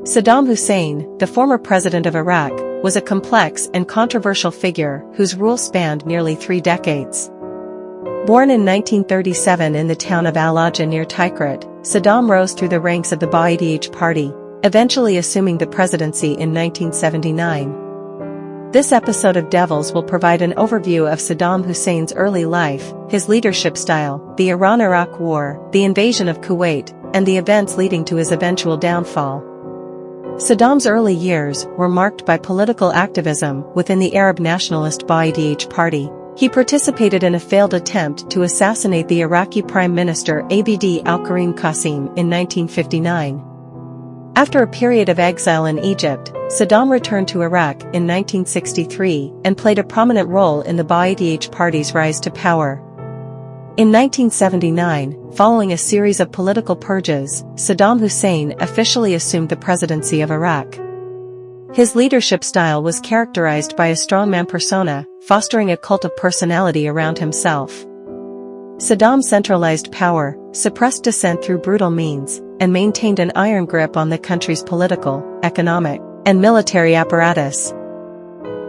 Saddam Hussein, the former president of Iraq, was a complex and controversial figure whose rule spanned nearly 3 decades. Born in 1937 in the town of Al-Ajah near Tikrit, Saddam rose through the ranks of the Ba'ath Party, eventually assuming the presidency in 1979. This episode of Devils will provide an overview of Saddam Hussein's early life, his leadership style, the Iran-Iraq War, the invasion of Kuwait, and the events leading to his eventual downfall. Saddam's early years were marked by political activism within the Arab nationalist Ba'ath Party. He participated in a failed attempt to assassinate the Iraqi Prime Minister Abd al-Karim Qasim in 1959. After a period of exile in Egypt, Saddam returned to Iraq in 1963 and played a prominent role in the Ba'ath Party's rise to power. In 1979, following a series of political purges, Saddam Hussein officially assumed the presidency of Iraq. His leadership style was characterized by a strongman persona, fostering a cult of personality around himself. Saddam centralized power, suppressed dissent through brutal means, and maintained an iron grip on the country's political, economic, and military apparatus.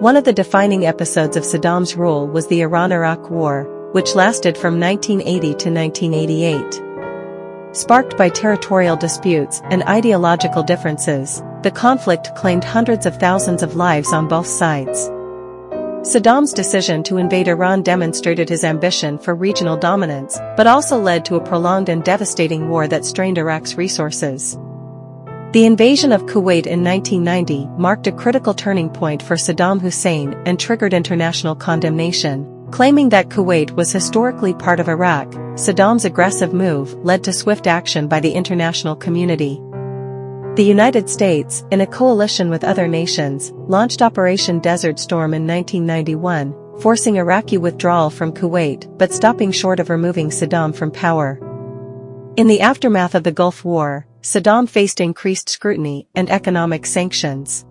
One of the defining episodes of Saddam's rule was the Iran-Iraq War, which lasted from 1980 to 1988. Sparked by territorial disputes and ideological differences, the conflict claimed hundreds of thousands of lives on both sides. Saddam's decision to invade Iran demonstrated his ambition for regional dominance, but also led to a prolonged and devastating war that strained Iraq's resources. The invasion of Kuwait in 1990 marked a critical turning point for Saddam Hussein and triggered international condemnation. Claiming that Kuwait was historically part of Iraq, Saddam's aggressive move led to swift action by the international community. The United States, in a coalition with other nations, launched Operation Desert Storm in 1991, forcing Iraqi withdrawal from Kuwait but stopping short of removing Saddam from power. In the aftermath of the Gulf War, Saddam faced increased scrutiny and economic sanctions.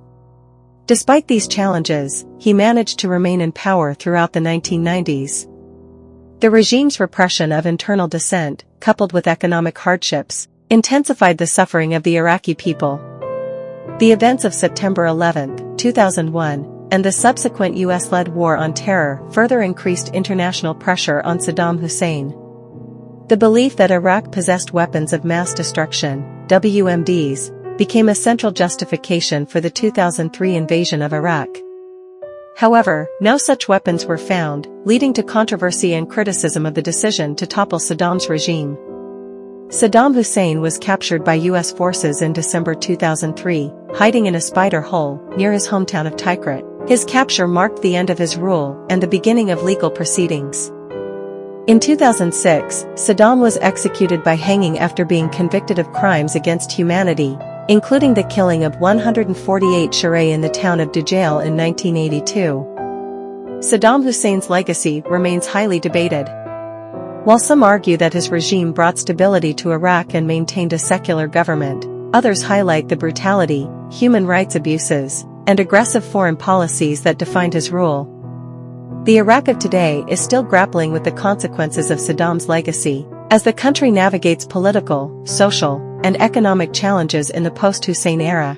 Despite these challenges, he managed to remain in power throughout the 1990s. The regime's repression of internal dissent, coupled with economic hardships, intensified the suffering of the Iraqi people. The events of September 11, 2001, and the subsequent US-led war on terror further increased international pressure on Saddam Hussein. The belief that Iraq possessed weapons of mass destruction, WMDs, became a central justification for the 2003 invasion of Iraq. However, no such weapons were found, leading to controversy and criticism of the decision to topple Saddam's regime. Saddam Hussein was captured by US forces in December 2003, hiding in a spider hole near his hometown of Tikrit. His capture marked the end of his rule and the beginning of legal proceedings. In 2006, Saddam was executed by hanging after being convicted of crimes against humanity, including the killing of 148 Shia in the town of Dujail in 1982. Saddam Hussein's legacy remains highly debated. While some argue that his regime brought stability to Iraq and maintained a secular government, others highlight the brutality, human rights abuses, and aggressive foreign policies that defined his rule. The Iraq of today is still grappling with the consequences of Saddam's legacy, as the country navigates political, social, and economic challenges in the post-Hussein era.